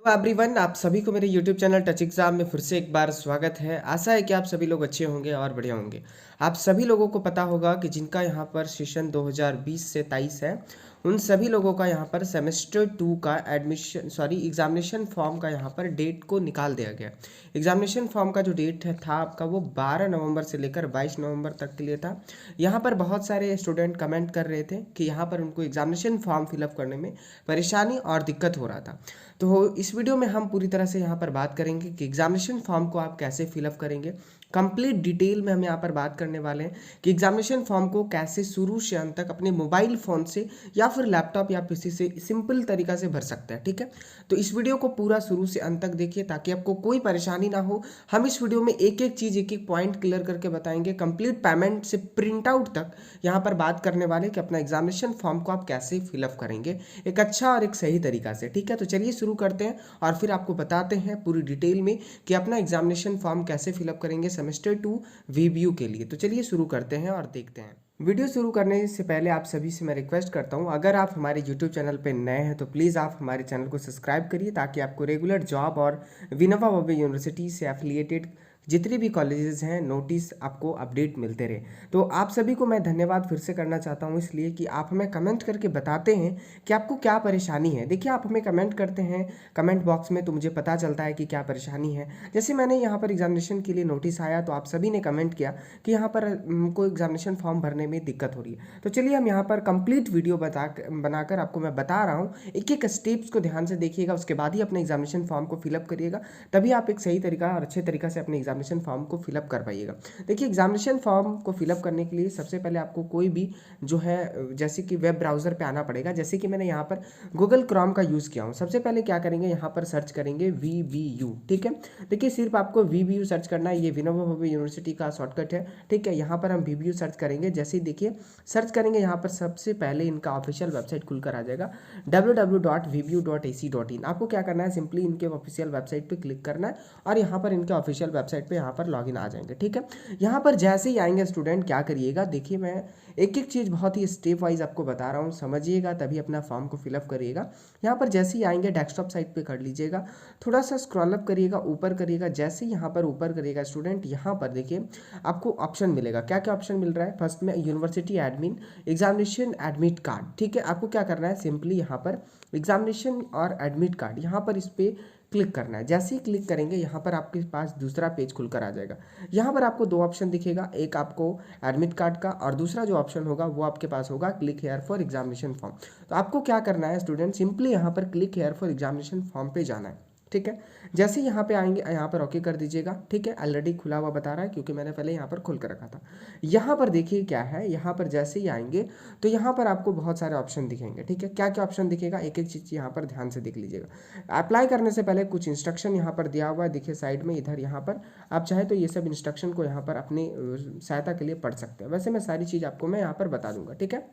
Hello everyone, आप सभी को मेरे यूट्यूब चैनल टच एग्जाम में फिर से एक बार स्वागत है। आशा है कि आप सभी लोग अच्छे होंगे और बढ़िया होंगे। आप सभी लोगों को पता होगा कि जिनका यहाँ पर सेशन 2020 से 23 है, उन सभी लोगों का यहाँ पर सेमेस्टर 2 का एग्जामिनेशन फॉर्म का यहाँ पर डेट को निकाल दिया गया। एग्जामिनेशन फॉर्म का जो डेट था आपका, वो 12 नवंबर से लेकर 22 नवंबर तक के लिए था। यहाँ पर बहुत सारे स्टूडेंट कमेंट कर रहे थे कि यहाँ पर उनको एग्जामिनेशन फॉर्म फिलअप करने में परेशानी और दिक्कत हो रहा था। तो इस वीडियो में हम पूरी तरह से यहाँ पर बात करेंगे कि एग्जामिनेशन फॉर्म को आप कैसे फिलअप करेंगे। कंप्लीट डिटेल में हम यहाँ पर बात करने वाले हैं कि एग्जामिनेशन फॉर्म को कैसे शुरू से अंत तक अपने मोबाइल फ़ोन से या फिर लैपटॉप या पीसी से सिंपल तरीका से भर सकते हैं। ठीक है, तो इस वीडियो को पूरा शुरू से अंत तक देखिए ताकि आपको कोई परेशानी ना हो। हम इस वीडियो में एक एक चीज़, एक एक पॉइंट क्लियर करके बताएंगे। कंप्लीट पेमेंट से प्रिंट आउट तक यहाँ पर बात करने वाले कि अपना एग्जामिनेशन फॉर्म को आप कैसे फिलअप करेंगे एक अच्छा और एक सही तरीका से। ठीक है, तो चलिए शुरू करते हैं और फिर आपको बताते हैं पूरी डिटेल में कि अपना एग्जामिनेशन फॉर्म कैसे फिलअप करेंगे सेमेस्टर 2 वीबीयू के लिए। तो चलिए शुरू करते हैं और देखते हैं। वीडियो शुरू करने से पहले आप सभी से मैं रिक्वेस्ट करता हूं, अगर आप हमारे यूट्यूब चैनल पर नए हैं तो प्लीज़ आप हमारे चैनल को सब्सक्राइब करिए ताकि आपको रेगुलर जॉब और विनोबा भावे यूनिवर्सिटी से एफिलिएटेड जितने भी कॉलेजेस हैं नोटिस आपको अपडेट मिलते रहे। तो आप सभी को मैं धन्यवाद फिर से करना चाहता हूं, इसलिए कि आप हमें कमेंट करके बताते हैं कि आपको क्या परेशानी है। देखिए, आप हमें कमेंट करते हैं कमेंट बॉक्स में तो मुझे पता चलता है कि क्या परेशानी है। जैसे मैंने यहाँ पर एग्जामिनेशन के लिए नोटिस आया तो आप सभी ने कमेंट किया कि यहाँ पर हमको एग्जामिनेशन फॉर्म भरने में दिक्कत हो रही है। तो चलिए हम यहाँ पर कंप्लीट वीडियो बनाकर आपको मैं बता रहा हूँ। एक एक स्टेप्स को ध्यान से देखिएगा, उसके बाद ही अपने एग्जामिनेशन फॉर्म को फिलअप करिएगा, तभी आप एक सही तरीका और अच्छे तरीका से अपने एग्जामिनेशन फॉर्म को फिलअप कर पाइएगा। देखिए, एग्जामिनेशन फॉर्म को फिलअप करने के लिए सबसे पहले आपको कोई भी जो है जैसे कि वेब ब्राउज़र पे आना पड़ेगा। जैसे कि मैंने यहाँ पर गूगल क्रोम का यूज़ किया हूँ। सबसे पहले क्या करेंगे, यहाँ पर सर्च करेंगे VBU। ठीक है, देखिए सिर्फ आपको VBU सर्च करना है, ये विनोबा भावे यूनिवर्सिटी का शॉर्टकट है। ठीक है, यहाँ पर हम VBU सर्च करेंगे। जैसे ही देखिए सर्च करेंगे, यहाँ पर सबसे पहले इनका ऑफिशियल वेबसाइट खुलकर आ जाएगा www.vbu.ac.in। आपको क्या करना है, सिंपली इनके ऑफिशियल वेबसाइट पे क्लिक करना है और यहाँ पर इनके ऑफिशियल वेबसाइट पे यहाँ पर लॉगिन आ जाएंगे। ठीक है, यहाँ पर जैसे ही आएंगे स्टूडेंट क्या करिएगा, देखिए मैं एक एक चीज़ बहुत ही स्टेप वाइज आपको बता रहा हूँ, समझिएगा तभी अपना फॉर्म को फिलअप करिएगा। यहाँ पर जैसे ही आएंगे डेस्कटॉप साइट पे कर लीजिएगा, थोड़ा सा स्क्रॉल अप करिएगा, ऊपर करिएगा। जैसे ही यहाँ पर ऊपर करिएगा स्टूडेंट, यहाँ पर देखिए आपको ऑप्शन मिलेगा। क्या क्या ऑप्शन मिल रहा है, फर्स्ट में university admin examination admit card. ठीक है, आपको क्या करना है, सिंपली यहाँ पर एग्जामिनेशन और एडमिट कार्ड यहाँ पर इस पर क्लिक करना है। जैसे ही क्लिक करेंगे, यहाँ पर आपके पास दूसरा पेज खुलकर आ जाएगा। यहाँ पर आपको दो ऑप्शन दिखेगा, एक आपको एडमिट कार्ड का और दूसरा जो ऑप्शन होगा वो आपके पास होगा click here for examination form. तो आपको क्या करना है स्टूडेंट, सिंपली यहाँ पर click here for examination form पे जाना है। ठीक है, जैसे ही यहाँ पे आएंगे, यहाँ पर ओके कर दीजिएगा। ठीक है, ऑलरेडी खुला हुआ बता रहा है क्योंकि मैंने पहले यहाँ पर खोल कर रखा था। यहाँ पर देखिए क्या है, यहाँ पर जैसे ही आएंगे तो यहाँ पर आपको बहुत सारे ऑप्शन दिखेंगे। ठीक है, क्या क्या ऑप्शन दिखेगा, एक एक चीज़ यहाँ पर ध्यान से देख लीजिएगा। अप्लाई करने से पहले कुछ इंस्ट्रक्शन यहाँ पर दिया हुआ है, देखिए साइड में इधर। यहाँ पर आप चाहे तो ये सब इंस्ट्रक्शन को यहाँ पर अपनी सहायता के लिए पढ़ सकते हैं। वैसे मैं सारी चीज़ आपको मैं यहाँ पर बता दूंगा। ठीक है,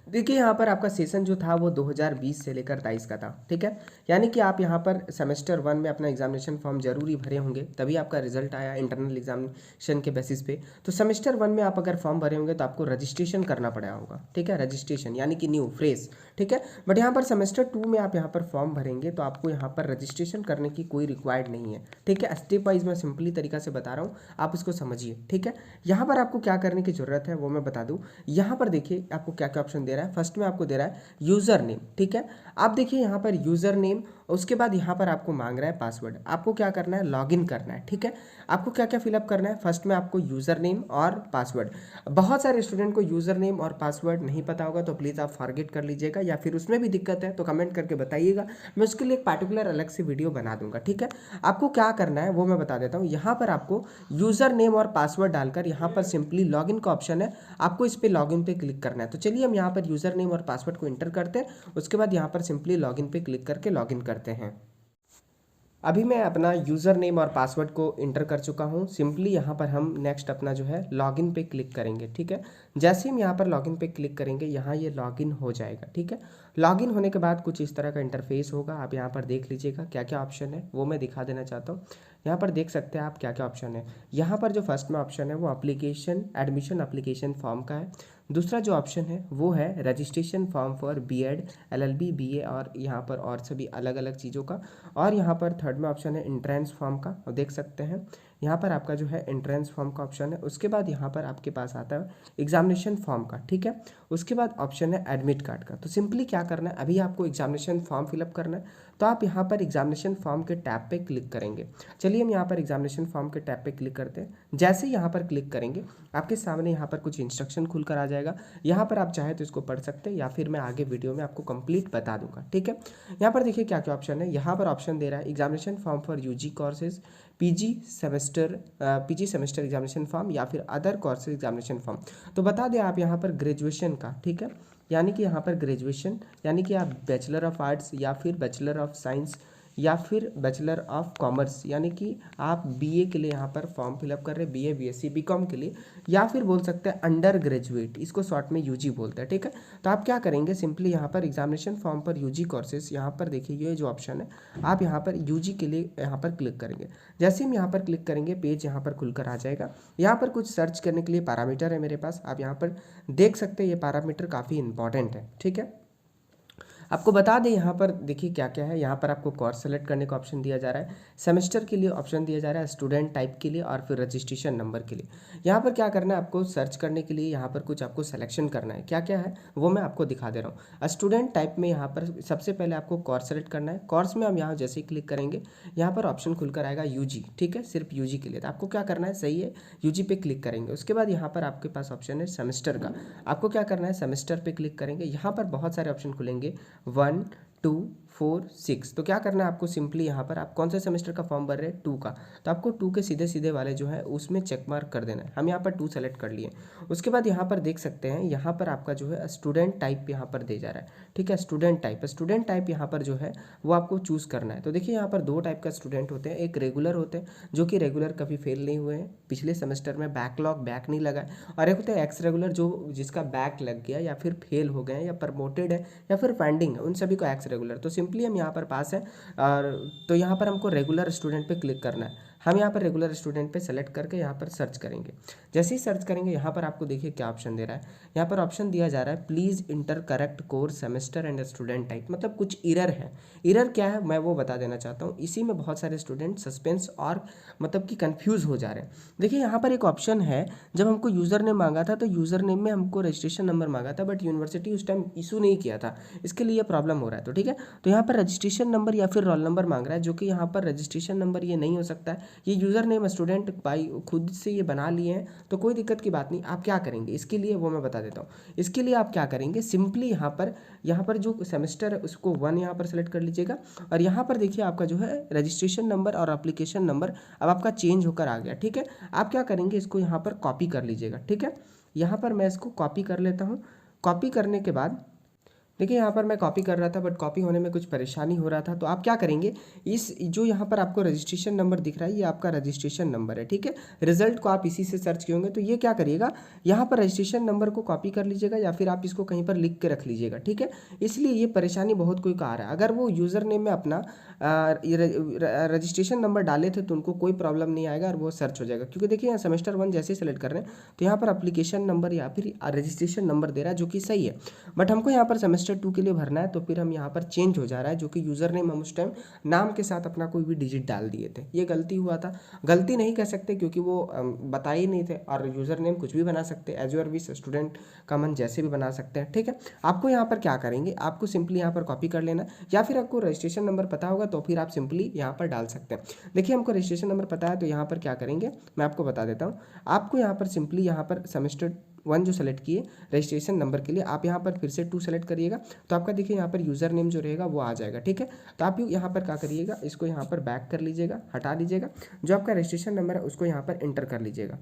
देखिए यहाँ पर आपका सेशन जो था वो 2020 से लेकर 23 का था। ठीक है, यानी कि आप यहाँ पर सेमेस्टर 1 में अपना एग्जामिनेशन फॉर्म जरूरी भरे होंगे, तभी आपका रिजल्ट आया इंटरनल एग्जामिनेशन के बेसिस पे। तो सेमेस्टर 1 में आप अगर फॉर्म भरे होंगे तो आपको रजिस्ट्रेशन करना पड़ा होगा। ठीक है, रजिस्ट्रेशन यानी कि न्यू फ्रेश। ठीक है, बट यहाँ पर सेमेस्टर 2 में आप यहाँ पर फॉर्म भरेंगे तो आपको यहाँ पर रजिस्ट्रेशन करने की कोई रिक्वायर्ड नहीं है। ठीक है, स्टेप वाइज मैं सिंपली तरीका से बता रहा हूँ, आप इसको समझिए। ठीक है, यहाँ पर आपको क्या करने की जरूरत है वो मैं बता दूँ। यहाँ पर देखिए आपको क्या क्या ऑप्शन दे रहा है। फर्स्ट में आपको दे रहा है यूज़र नेम। ठीक है, आप देखिए यहाँ पर यूज़र नेम, उसके बाद यहाँ पर आपको मांग रहा है पासवर्ड। आपको क्या करना है, लॉगिन करना है। ठीक है, आपको क्या क्या फिलअप करना है, फर्स्ट में आपको यूज़र नेम और पासवर्ड। बहुत सारे स्टूडेंट को यूज़र नेम और पासवर्ड नहीं पता होगा तो प्लीज़ आप फॉरगेट कर लीजिएगा, या फिर उसमें भी दिक्कत है तो कमेंट करके बताइएगा, मैं उसके लिए एक पार्टिकुलर अलग से वीडियो बना दूंगा। ठीक है, आपको क्या करना है वो मैं बता देता हूँ। यहाँ पर आपको यूज़र नेम और पासवर्ड डालकर यहाँ पर सिंपली लॉगिन का ऑप्शन है, आपको इस पर लॉगिन पे क्लिक करना है। तो चलिए हम यहाँ पर यूज़र नेम और पासवर्ड को इंटर करते हैं, उसके बाद यहाँ पर सिंपली लॉगिन पे क्लिक करके लॉगिन करते हैं। अभी मैं अपना यूज़र नेम और पासवर्ड को इंटर कर चुका हूँ। सिंपली यहाँ पर हम नेक्स्ट अपना जो है लॉगिन पे क्लिक करेंगे। ठीक है, जैसे ही हम यहाँ पर लॉगिन पे क्लिक करेंगे, यहाँ ये लॉगिन हो जाएगा। ठीक है, लॉगिन होने के बाद कुछ इस तरह का इंटरफेस होगा। आप यहाँ पर देख लीजिएगा क्या क्या ऑप्शन है वो मैं दिखा देना चाहता हूँ। यहाँ पर देख सकते हैं आप क्या क्या ऑप्शन है। यहाँ पर जो फर्स्ट में ऑप्शन है वो एप्लीकेशन एडमिशन एप्लीकेशन फॉर्म का है। दूसरा जो ऑप्शन है वो है registration form for BEd, LLB, BA और यहाँ पर और सभी अलग अलग चीज़ों का। और यहाँ पर थर्ड में ऑप्शन है एंट्रेंस फॉर्म का, और देख सकते हैं यहाँ पर आपका जो है एंट्रेंस फॉर्म का ऑप्शन है। उसके बाद यहाँ पर आपके पास आता है एग्जामिनेशन फॉर्म का, ठीक है। उसके बाद ऑप्शन है एडमिट कार्ड का। तो सिंपली क्या करना है, अभी आपको एग्जामिनेशन फॉर्म फिलअप करना है, तो आप यहाँ पर एग्जामिनेशन फॉर्म के टैब पे क्लिक करेंगे। चलिए हम यहाँ पर एग्जामिनेशन फॉर्म के टैब पे क्लिक करते हैं। जैसे ही यहाँ पर क्लिक करेंगे आपके सामने यहाँ पर कुछ इंस्ट्रक्शन खुलकर आ जाएगा। यहाँ पर आप चाहे तो इसको पढ़ सकते हैं या फिर मैं आगे वीडियो में आपको कंप्लीट बता दूंगा, ठीक है। यहाँ पर देखिए क्या क्या ऑप्शन है। यहाँ पर ऑप्शन दे रहा है examination form for UG courses, PG semester examination form या फिर अदर कोर्सेज एग्जामिनेशन फॉर्म। तो बता दें आप यहाँ पर ग्रेजुएशन का, ठीक है, यानी कि यहाँ पर ग्रेजुएशन यानी कि आप बैचलर ऑफ आर्ट्स या फिर बैचलर ऑफ साइंस या फिर बैचलर ऑफ कॉमर्स, यानी कि आप बीए के लिए यहाँ पर फॉर्म फिलअप कर रहे हैं, बीए, बीएससी, बीकॉम के लिए, या फिर बोल सकते हैं अंडर ग्रेजुएट, इसको शॉर्ट में यूजी बोलते हैं, ठीक है। तो आप क्या करेंगे, सिंपली यहाँ पर एग्जामिनेशन फॉर्म पर यूजी कोर्सेज, यहाँ पर देखिए ये जो ऑप्शन है आप यहाँ पर यूजी के लिए यहाँ पर क्लिक करेंगे। जैसे हम यहाँ पर क्लिक करेंगे पेज यहाँ पर खुलकर आ जाएगा। यहाँ पर कुछ सर्च करने के लिए पैरामीटर है मेरे पास, आप यहाँ पर देख सकते हैं। ये पैरामीटर काफ़ी इंपॉर्टेंट है, ठीक है। आपको बता दें यहाँ पर देखिए क्या क्या है। यहाँ पर आपको कोर्स सेलेक्ट करने का ऑप्शन दिया जा रहा है, सेमेस्टर के लिए ऑप्शन दिया जा रहा है, स्टूडेंट टाइप के लिए और फिर रजिस्ट्रेशन नंबर के लिए। यहाँ पर क्या करना है, आपको सर्च करने के लिए यहाँ पर कुछ आपको सिलेक्शन करना है। क्या क्या है वो मैं आपको दिखा दे रहा हूँ। स्टूडेंट टाइप में यहाँ पर सबसे पहले आपको कोर्स सेलेक्ट करना है। कोर्स में हम यहाँ जैसे ही क्लिक करेंगे यहाँ पर ऑप्शन खुलकर आएगा यूजी, ठीक है, सिर्फ यूजी के लिए। तो आपको क्या करना है, सही है, यूजी पे क्लिक करेंगे। उसके बाद यहाँ पर आपके पास ऑप्शन है सेमेस्टर का। आपको क्या करना है, सेमेस्टर पे क्लिक करेंगे। यहाँ पर बहुत सारे ऑप्शन खुलेंगे, 1, 2, 4, 6। तो क्या करना है आपको, सिंपली यहाँ पर आप कौन से सेमेस्टर का फॉर्म भर रहे हैं, 2 का, तो आपको 2 के सीधे सीधे वाले जो है उसमें चेक मार्क कर देना है। हम यहाँ पर 2 सेलेक्ट कर लिए। उसके बाद यहाँ पर देख सकते हैं यहाँ पर आपका जो है स्टूडेंट टाइप यहाँ पर दे जा रहा है, ठीक है। स्टूडेंट टाइप यहाँ पर जो है वो आपको चूज़ करना है। तो देखिए यहाँ पर 2 टाइप का स्टूडेंट होते हैं। एक रेगुलर होते हैं जो कि रेगुलर कभी फेल नहीं हुए हैं, पिछले सेमेस्टर में बैक नहीं लगा है। और एक होता है एक्स रेगुलर जो जिसका बैक लग गया या फिर फेल हो गए या प्रमोटेड है या फिर पेंडिंग है, उन सभी को एक्स रेगुलर। तो सिंपली हम यहाँ पर पास है, और तो यहाँ पर हमको रेगुलर स्टूडेंट पे क्लिक करना है। हम यहाँ पर रेगुलर स्टूडेंट पे सेलेक्ट करके यहाँ पर सर्च करेंगे। जैसे ही सर्च करेंगे यहाँ पर आपको देखिए क्या ऑप्शन दे रहा है। यहाँ पर ऑप्शन दिया जा रहा है please inter correct course semester and student type, मतलब कुछ इरर है। इरर क्या है मैं वो बता देना चाहता हूँ। इसी में बहुत सारे स्टूडेंट सस्पेंस और मतलब कि कंफ्यूज हो जा रहे हैं। देखिए यहाँ पर एक ऑप्शन है, जब हमको यूज़र नेम मांगा था तो यूज़र नेम में हमको रजिस्ट्रेशन नंबर मांगा था, बट यूनिवर्सिटी उस टाइम इशू नहीं किया था, इसके लिए प्रॉब्लम हो रहा है। तो ठीक है, तो यहाँ पर रजिस्ट्रेशन नंबर या फिर रोल नंबर मांग रहा है, जो कि यहाँ पर रजिस्ट्रेशन नंबर ये नहीं हो सकता है। ये यूज़र नेम स्टूडेंट बाई खुद से ये बना लिए हैं, तो कोई दिक्कत की बात नहीं। आप क्या करेंगे इसके लिए वो मैं बता देता हूँ। इसके लिए आप क्या करेंगे, सिंपली यहाँ पर जो सेमेस्टर है उसको 1 यहाँ पर सेलेक्ट कर लीजिएगा। और यहाँ पर देखिए आपका जो है रजिस्ट्रेशन नंबर और एप्लीकेशन नंबर अब आपका चेंज होकर आ गया, ठीक है। आप क्या करेंगे, इसको यहाँ पर कॉपी कर लीजिएगा, ठीक है। यहाँ पर मैं इसको कॉपी कर लेता हूँ। कॉपी करने के बाद देखिए यहाँ पर मैं कॉपी कर रहा था, बट कॉपी होने में कुछ परेशानी हो रहा था। तो आप क्या करेंगे, इस जो यहाँ पर आपको रजिस्ट्रेशन नंबर दिख रहा है ये आपका रजिस्ट्रेशन नंबर है, ठीक है। रिजल्ट को आप इसी से सर्च किए होंगे, तो ये क्या करिएगा, यहाँ पर रजिस्ट्रेशन नंबर को कॉपी कर लीजिएगा या फिर आप इसको कहीं पर लिख के रख लीजिएगा, ठीक है। इसलिए ये परेशानी बहुत कोई का आ रहा है। अगर वो यूज़र नेम में अपना रजिस्ट्रेशन नंबर डाले थे तो उनको कोई प्रॉब्लम नहीं आएगा और वो सर्च हो जाएगा। क्योंकि देखिए यहाँ सेमेस्टर 1 जैसे ही सेलेक्ट कर रहे हैं तो यहाँ पर एप्लीकेशन नंबर या फिर रजिस्ट्रेशन नंबर दे रहा है, जो कि सही है। बट हमको यहाँ पर सेमेस्टर 2 के लिए भरना है, तो फिर हम यहाँ पर चेंज हो जा रहा है, जो कि यूज़र नेम हम उस टाइम नाम के साथ अपना कोई भी डिजिट डाल दिए थे। ये गलती हुआ था, गलती नहीं कह सकते क्योंकि वो बताए नहीं थे। और यूज़र नेम कुछ भी बना सकते, एज यूर विश, स्टूडेंट का मन जैसे भी बना सकते हैं, ठीक है। आपको यहाँ पर क्या करेंगे, आपको सिंपली यहाँ पर कॉपी कर लेना, या फिर आपको रजिस्ट्रेशन नंबर पता होगा तो फिर आप सिंपली यहाँ पर डाल सकते हैं। देखिए हमको रजिस्ट्रेशन नंबर पता है, तो यहाँ पर क्या करेंगे मैं आपको बता देता हूँ। आपको यहाँ पर सिंपली यहाँ पर सेमेस्टर 1 जो सेलेक्ट किए रजिस्ट्रेशन नंबर के लिए, आप यहाँ पर फिर से 2 सेलेक्ट करिएगा, तो आपका देखिए यहाँ पर यूज़र नेम जो रहेगा वो आ जाएगा, ठीक है। तो आप यहाँ पर क्या करिएगा, इसको यहाँ पर बैक कर लीजिएगा, हटा लीजिएगा, जो आपका रजिस्ट्रेशन नंबर है उसको यहाँ पर एंटर कर लीजिएगा।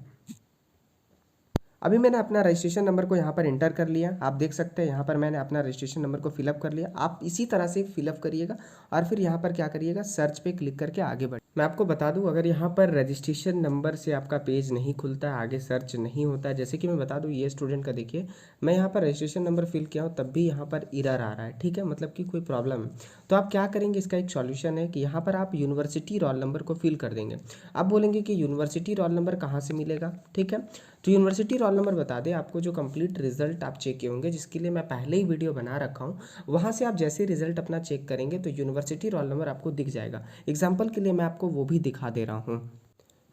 अभी मैंने अपना रजिस्ट्रेशन नंबर को यहाँ पर एंटर कर लिया। आप देख सकते हैं यहाँ पर मैंने अपना रजिस्ट्रेशन नंबर को फिलअप कर लिया। आप इसी तरह से फिलअप करिएगा और फिर यहाँ पर क्या करिएगा, सर्च पे क्लिक करके आगे बढ़। मैं आपको बता दूं, अगर यहाँ पर रजिस्ट्रेशन नंबर से आपका पेज नहीं खुलता है, आगे सर्च नहीं होता है, जैसे कि मैं बता दूं ये स्टूडेंट का देखिए मैं यहाँ पर रजिस्ट्रेशन नंबर फिल किया हूँ तब भी यहाँ पर एरर आ रहा है, ठीक है, मतलब कि कोई प्रॉब्लम है। तो आप क्या करेंगे, इसका एक सॉल्यूशन है कि यहाँ पर आप यूनिवर्सिटी रोल नंबर को फिल कर देंगे। आप बोलेंगे कि यूनिवर्सिटी रोल नंबर कहाँ से मिलेगा, ठीक है। तो यूनिवर्सिटी रोल नंबर बता दें, आपको जो कंप्लीट रिजल्ट आप चेक किए होंगे, जिसके लिए मैं पहले ही वीडियो बना रखा हूँ, वहाँ से आप जैसे रिजल्ट अपना चेक करेंगे तो यूनिवर्सिटी रोल नंबर आपको दिख जाएगा। एग्जाम्पल के लिए मैं आपको वो भी दिखा दे रहा हूँ।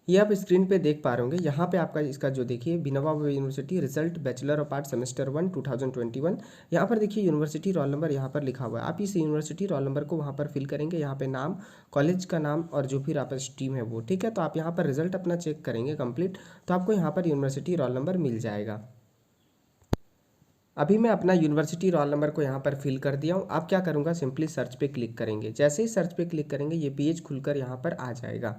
ये आप स्क्रीन पे देख पा रहे होंगे, यहाँ पे आपका इसका जो देखिए Vinoba university result bachelor of art semester 1 2021, यहाँ पर देखिए यूनिवर्सिटी रोल नंबर यहाँ पर लिखा हुआ है। आप इस यूनिवर्सिटी रोल नंबर को वहाँ पर फिल करेंगे, यहाँ पे नाम, कॉलेज का नाम और जो फिर आप स्ट्रीम है वो, ठीक है। तो आप यहाँ पर रिजल्ट अपना चेक करेंगे कंप्लीट, तो आपको यहाँ पर यूनिवर्सिटी रोल नंबर मिल जाएगा। अभी मैं अपना यूनिवर्सिटी रोल नंबर को यहाँ पर फिल कर दिया हूँ। आप क्या करूँगा, सिंपली सर्च पे क्लिक करेंगे। जैसे ही सर्च पे क्लिक करेंगे ये पेज खुलकर यहाँ पर आ जाएगा।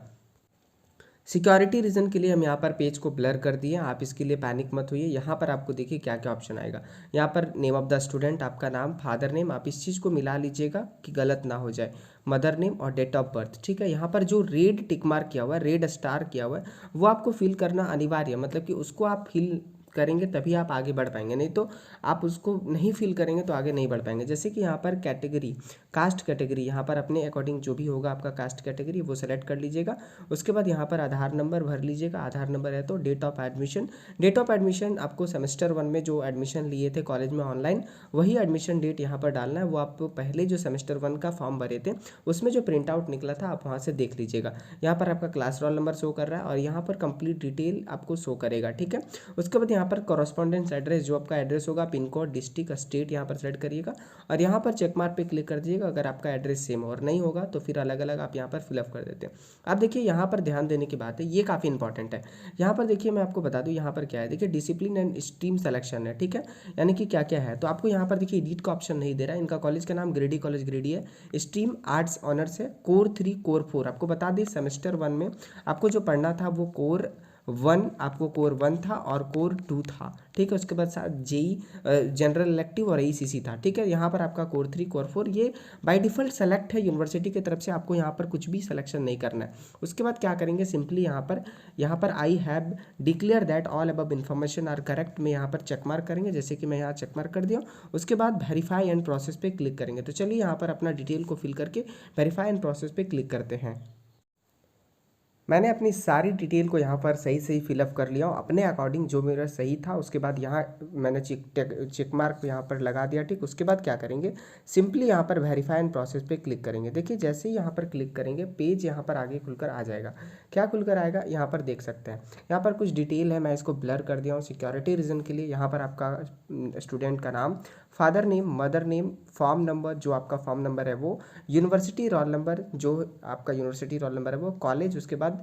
सिक्योरिटी रीज़न के लिए हम यहाँ पर पेज को ब्लर कर दिए। आप इसके लिए पैनिक मत होइए। यहाँ पर आपको देखिए क्या क्या ऑप्शन आएगा। यहाँ पर नेम ऑफ द स्टूडेंट, आपका नाम, फादर नेम, आप इस चीज़ को मिला लीजिएगा कि गलत ना हो जाए, मदर नेम और डेट ऑफ बर्थ, ठीक है। यहाँ पर जो रेड टिक मार्क किया हुआ है, रेड स्टार किया हुआ है, वो आपको फिल करना अनिवार्य है। मतलब कि उसको आप फिल करेंगे तभी आप आगे बढ़ पाएंगे, नहीं तो आप उसको नहीं फिल करेंगे तो आगे नहीं बढ़ पाएंगे। जैसे कि यहाँ पर कैटेगरी, कास्ट कैटेगरी, यहाँ पर अपने अकॉर्डिंग जो भी होगा आपका कास्ट कैटेगरी वो सेलेक्ट कर लीजिएगा। उसके बाद यहाँ पर आधार नंबर भर लीजिएगा। आधार नंबर है तो date of admission, date of admission आपको सेमेस्टर 1 में जो एडमिशन लिए थे कॉलेज में ऑनलाइन, वही एडमिशन डेट यहाँ पर डालना है। वो आप पहले जो सेमेस्टर 1 का फॉर्म भरे थे उसमें जो प्रिंट आउट निकला था आप वहाँ से देख लीजिएगा। यहाँ पर आपका क्लास रोल नंबर शो कर रहा है और यहाँ पर कंप्लीट डिटेल आपको शो करेगा, ठीक है। उसके बाद यहाँ पर कॉरेस्पॉन्डेंस एड्रेस, जो आपका एड्रेस होगा, पिन कोड, डिस्ट्रिक्ट, स्टेट यहाँ पर सेलेक्ट करिएगा और यहाँ पर चेक मार्क पे क्लिक कर दीजिएगा अगर आपका एड्रेस सेम और नहीं होगा तो फिर अलग अलग आप यहाँ पर फिलअप कर देते हैं। आप देखिए यहाँ पर ध्यान देने की बात है, ये काफ़ी इंपॉर्टेंट है। यहाँ पर देखिए मैं आपको बता दूँ यहाँ पर क्या है, देखिए डिसिप्लिन एंड स्ट्रीम सेलेक्शन है, ठीक है। यानी कि क्या क्या है, तो आपको यहाँ पर देखिए एडिट का ऑप्शन नहीं दे रहा है। इनका कॉलेज का नाम ग्रेडी कॉलेज ग्रेडी है, स्ट्रीम आर्ट्स ऑनर्स है, कोर 3 कोर 4। आपको बता दें सेमेस्टर 1 में आपको जो पढ़ना था वो कोर 1, आपको कोर 1 था और कोर 2 था, ठीक है। उसके बाद साथ जेई जनरल इलेक्टिव और ACC था, ठीक है। यहाँ पर आपका कोर 3 कोर 4 ये बाय डिफ़ॉल्ट सेलेक्ट है यूनिवर्सिटी की तरफ से, आपको यहाँ पर कुछ भी सिलेक्शन नहीं करना है। उसके बाद क्या करेंगे, सिंपली यहाँ पर I have declare that all above information are correct में यहाँ पर चेक मार्क करेंगे, जैसे कि मैं यहाँ चेक मार्क कर दिया। उसके बाद वेरीफाई एंड प्रोसेस पे क्लिक करेंगे। तो चलिए यहाँ पर अपना डिटेल को फिल करके वेरीफाई एंड प्रोसेस पे क्लिक करते हैं। मैंने अपनी सारी डिटेल को यहाँ पर सही सही फिलअप कर लिया हूँ अपने अकॉर्डिंग, जो मेरा सही था। उसके बाद यहाँ मैंने चेक मार्क यहाँ पर लगा दिया, ठीक। उसके बाद क्या करेंगे, सिंपली यहाँ पर वेरीफाई एंड प्रोसेस पे क्लिक करेंगे। देखिए जैसे ही यहाँ पर क्लिक करेंगे पेज यहाँ पर आगे खुलकर आ जाएगा। क्या खुलकर आएगा, यहाँ पर देख सकते हैं। यहाँ पर कुछ डिटेल है, मैं इसको ब्लर कर दिया हूँ सिक्योरिटी रीज़न के लिए। यहाँ पर आपका स्टूडेंट का नाम, father name, mother name, form number, जो आपका फॉर्म नंबर है वो, यूनिवर्सिटी रोल नंबर, जो आपका यूनिवर्सिटी रोल नंबर है वो, कॉलेज, उसके बाद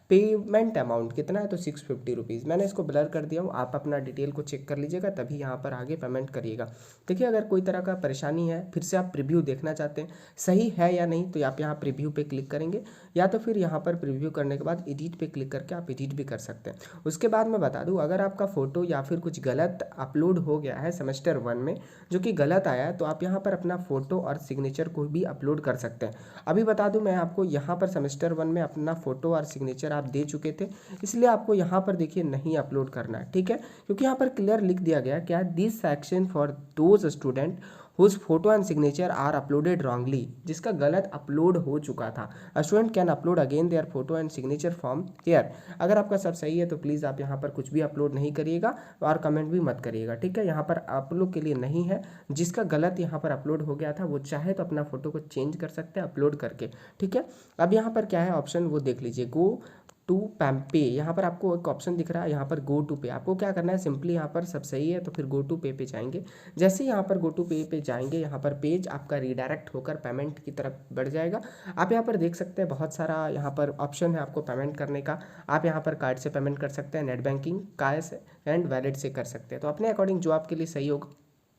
पेमेंट अमाउंट कितना है तो 650 रुपीज़। मैंने इसको ब्लर कर दिया हूँ, आप अपना डिटेल को चेक कर लीजिएगा तभी यहाँ पर आगे पेमेंट करिएगा। देखिए अगर कोई तरह का परेशानी है, फिर से आप प्रीव्यू देखना चाहते हैं सही है या नहीं, तो आप यहाँ प्रीव्यू पे क्लिक करेंगे, या तो फिर यहाँ पर प्रीव्यू करने के बाद एडिट पे क्लिक करके आप एडिट भी कर सकते हैं। उसके बाद मैं बता दूँ, अगर आपका फ़ोटो या फिर कुछ गलत अपलोड हो गया है सेमेस्टर 1 में जो कि गलत आया है, तो आप यहाँ पर अपना फ़ोटो और सिग्नेचर को भी अपलोड कर सकते हैं। अभी बता दूं मैं आपको, यहाँ पर सेमेस्टर 1 में अपना फ़ोटो और सिग्नेचर आप दे चुके थे, इसलिए आपको यहाँ पर देखिए नहीं अपलोड करना है, ठीक है। क्योंकि यहाँ पर क्लियर लिख दिया गया क्या, this section for those student whose photo and signature are uploaded wrongly, जिसका गलत अपलोड हो चुका था। Student can upload again their photo and signature form here. अगर आपका सब सही है तो प्लीज़ आप यहाँ पर कुछ भी अपलोड नहीं करिएगा और कमेंट भी मत करिएगा, ठीक है। यहाँ पर आप लोग के लिए नहीं है, जिसका गलत यहाँ पर अपलोड हो गया था वो चाहे तो अपना फोटो को चेंज कर सकते हैं अपलोड करके, ठीक है। अब यहाँ पर क्या है ऑप्शन वो देख लीजिए, गो टू पे। यहाँ पर आपको एक ऑप्शन दिख रहा है, यहाँ पर गो टू पे। आपको क्या करना है, सिंपली यहाँ पर सब सही है तो फिर गो टू पे जाएंगे। जैसे ही यहाँ पर गो टू पे जाएंगे, यहाँ पर पेज आपका रिडायरेक्ट होकर पेमेंट की तरफ बढ़ जाएगा। आप यहाँ पर देख सकते हैं बहुत सारा यहाँ पर ऑप्शन है आपको पेमेंट करने का। आप यहाँ पर कार्ड से पेमेंट कर सकते हैं, net banking, cash and wallet से कर सकते हैं। तो अपने अकॉर्डिंग जो आपके लिए सही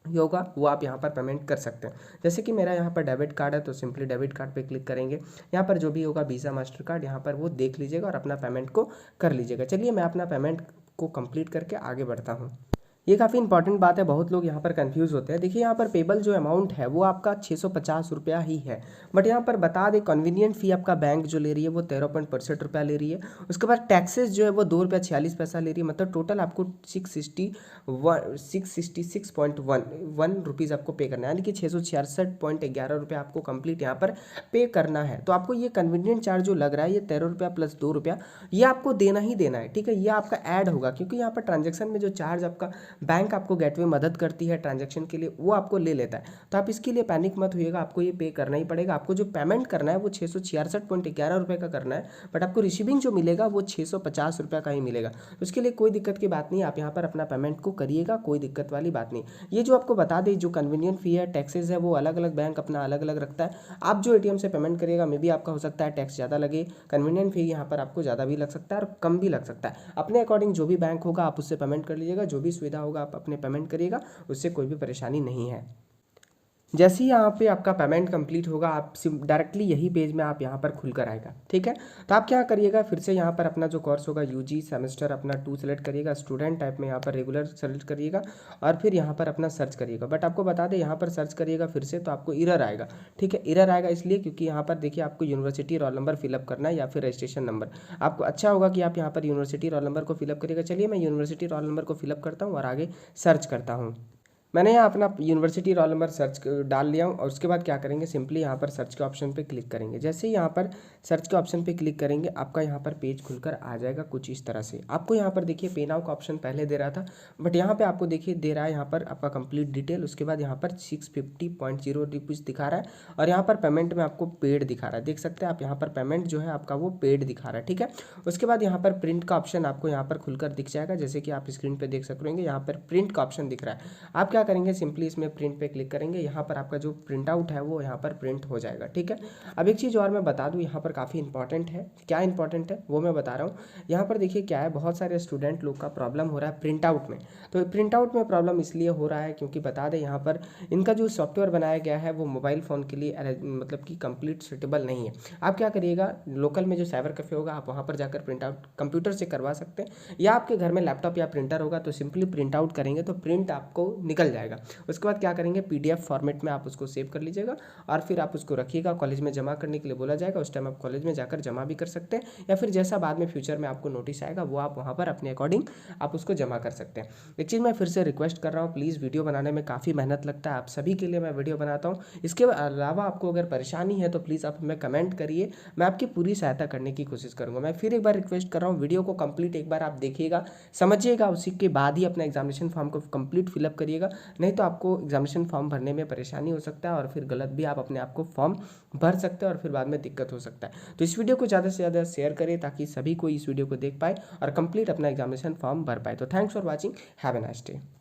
होगा वो आप यहाँ पर पेमेंट कर सकते हैं। जैसे कि मेरा यहाँ पर डेबिट कार्ड है तो सिंपली डेबिट कार्ड पे क्लिक करेंगे। यहाँ पर जो भी होगा वीज़ा मास्टर कार्ड यहाँ पर वो देख लीजिएगा और अपना पेमेंट को कर लीजिएगा। चलिए मैं अपना पेमेंट को कंप्लीट करके आगे बढ़ता हूँ। ये काफ़ी इंपॉर्टेंट बात है, बहुत लोग यहाँ पर कंफ्यूज होते हैं। देखिए यहाँ पर पेबल जो अमाउंट है वो आपका 650 रुपया ही है, बट यहाँ पर बता दें कन्वीनियंट फ़ी आपका बैंक जो ले रही है वो 13.65 रुपया ले रही है। उसके बाद टैक्सेस जो है वो 2 रुपया 46 पैसा ले रही है, मतलब टोटल आपको 666.1 रुपीज़ आपको पे करना है, यानी कि 666.11 रुपया आपको कंप्लीट यहाँ पर पे करना है। तो आपको ये कन्वीनियंट चार्ज जो लग रहा है ये 13 रुपया प्लस 2 रुपया ये आपको देना ही देना है, ठीक है। ये आपका ऐड होगा क्योंकि यहाँ पर ट्रांजेक्शन में जो चार्ज आपका बैंक आपको गेटवे मदद करती है ट्रांजैक्शन के लिए वो आपको ले लेता है। तो आप इसके लिए पैनिक मत होइएगा, आपको ये पे करना ही पड़ेगा। आपको जो पेमेंट करना है वो 666.11 रुपये का करना है, बट आपको रिसीविंग जो मिलेगा वो 650 रुपये का ही मिलेगा। तो उसके लिए कोई दिक्कत की बात नहीं, आप यहाँ पर अपना पेमेंट को करिएगा, कोई दिक्कत वाली बात नहीं। ये जो आपको बता दें जो कन्वीनियंट फ़ी है, टैक्सेस है, वो अलग अलग बैंक अपना अलग अलग रखता है। आप जो एटीएम से पेमेंट करिएगा मे भी आपका हो सकता है टैक्स ज़्यादा लगे, कन्वीनियंट फ़ी यहाँ पर आपको ज़्यादा भी लग सकता है और कम भी लग सकता है। अपने अकॉर्डिंग जो भी बैंक होगा आप उससे पेमेंट कर लीजिएगा, जो भी सुविधा होगा आप अपने पेमेंट करिएगा, उससे कोई भी परेशानी नहीं है। जैसे ही यहाँ पे आपका पेमेंट कंप्लीट होगा आप डायरेक्टली यही पेज में आप यहाँ पर खुलकर आएगा, ठीक है। तो आप क्या करिएगा, फिर से यहाँ पर अपना जो कोर्स होगा यूजी सेमेस्टर अपना 2 सेलेक्ट करिएगा, स्टूडेंट टाइप में यहाँ पर रेगुलर सेलेक्ट करिएगा और फिर यहाँ पर अपना सर्च करिएगा। बट आपको बता दें यहाँ पर सर्च करिएगा फिर से तो आपको एरर आएगा, ठीक है। एरर आएगा इसलिए क्योंकि यहाँ पर देखिए आपको यूनिवर्सिटी रोल नंबर फिलअप करना है या फिर रजिस्ट्रेशन नंबर। आपको अच्छा होगा कि आप यहाँ पर यूनिवर्सिटी रोल नंबर को फिलअप करिएगा। चलिए मैं यूनिवर्सिटी रोल नंबर को फिलअप करता हूँ और आगे सर्च करता हूँ। मैंने यहाँ अपना यूनिवर्सिटी रोल नंबर सर्च डाल लिया हूँ और उसके बाद क्या करेंगे, सिंपली यहाँ पर सर्च के ऑप्शन पे क्लिक करेंगे। जैसे ही यहाँ पर सर्च के ऑप्शन पे क्लिक करेंगे आपका यहाँ पर पेज खुलकर आ जाएगा कुछ इस तरह से। आपको यहाँ पर देखिए पे नाउ का ऑप्शन पहले दे रहा था, बट यहाँ पे आपको देखिए दे रहा है यहाँ पर आपका कंप्लीट डिटेल। उसके बाद यहाँ पर 650.0 रुपीज़ दिखा रहा है और यहाँ पर पेमेंट में आपको पेड दिखा रहा है, देख सकते हैं आप। यहाँ पर पेमेंट जो है आपका वो पेड दिखा रहा है, ठीक है। उसके बाद यहाँ पर प्रिंट का ऑप्शन आपको यहाँ पर खुलकर दिख जाएगा, जैसे कि आप स्क्रीन पर देख सक रहे हैं। यहाँ पर प्रिंट का ऑप्शन दिख रहा है। आप क्या करेंगे, सिंपली इसमें प्रिंट पे क्लिक करेंगे, यहाँ पर आपका जो प्रिंट आउट है वो यहाँ पर प्रिंट हो जाएगा, ठीक है। अब एक चीज़ और मैं बता दूँ यहाँ पर काफ़ी इंपॉर्टेंट है। क्या इंपॉर्टेंट है वो मैं बता रहा हूँ। यहाँ पर देखिए क्या है, बहुत सारे स्टूडेंट लोग का प्रॉब्लम हो रहा है प्रिंट आउट में। तो प्रिंट आउट में प्रॉब्लम इसलिए हो रहा है क्योंकि बता दें यहाँ पर इनका जो सॉफ्टवेयर बनाया गया है वो मोबाइल फ़ोन के लिए मतलब कि कंप्लीट सुटेबल नहीं है। आप क्या करिएगा, लोकल में जो साइबर कैफ़े होगा आप वहाँ पर जाकर प्रिंट आउट कंप्यूटर से करवा सकते हैं, या आपके घर में लैपटॉप या प्रिंटर होगा तो सिंपली प्रिंट आउट करेंगे तो प्रिंट आपको निकल जाएगा। उसके बाद क्या करेंगे, पीडीएफ फॉर्मेट में आप उसको सेव कर लीजिएगा और फिर आप उसको रखिएगा। कॉलेज में जमा करने के लिए बोला जाएगा, उस टाइम आप कॉलेज में जाकर जमा भी कर सकते हैं, या फिर जैसा बाद में फ्यूचर में आपको नोटिस आएगा वो आप वहाँ पर अपने अकॉर्डिंग आप उसको जमा कर सकते हैं। एक चीज़ मैं फिर से रिक्वेस्ट कर रहा हूँ, प्लीज़ वीडियो बनाने में काफ़ी मेहनत लगता है, आप सभी के लिए मैं वीडियो बनाता हूँ। इसके अलावा आपको अगर परेशानी है तो प्लीज़ आप हमें कमेंट करिए, मैं आपकी पूरी सहायता करने की कोशिश करूँगा। मैं फिर एक बार रिक्वेस्ट कर रहा हूँ, वीडियो को कंप्लीट एक बार आप देखिएगा, समझिएगा, उसी के बाद ही अपना एग्जामिनेशन फॉर्म को कंप्लीट फिलअप करिएगा, नहीं तो आपको एग्जामिनेशन फॉर्म भरने में परेशानी हो सकता है और फिर गलत भी आप अपने आप को फॉर्म भर सकते हैं और फिर बाद में दिक्कत हो सकता है। तो इस वीडियो को ज़्यादा से ज़्यादा शेयर करें ताकि सभी कोई इस वीडियो को देख पाए और कंप्लीट अपना एग्जामिनेशन फॉर्म भर पाए। तो thanks for watching, have a nice day.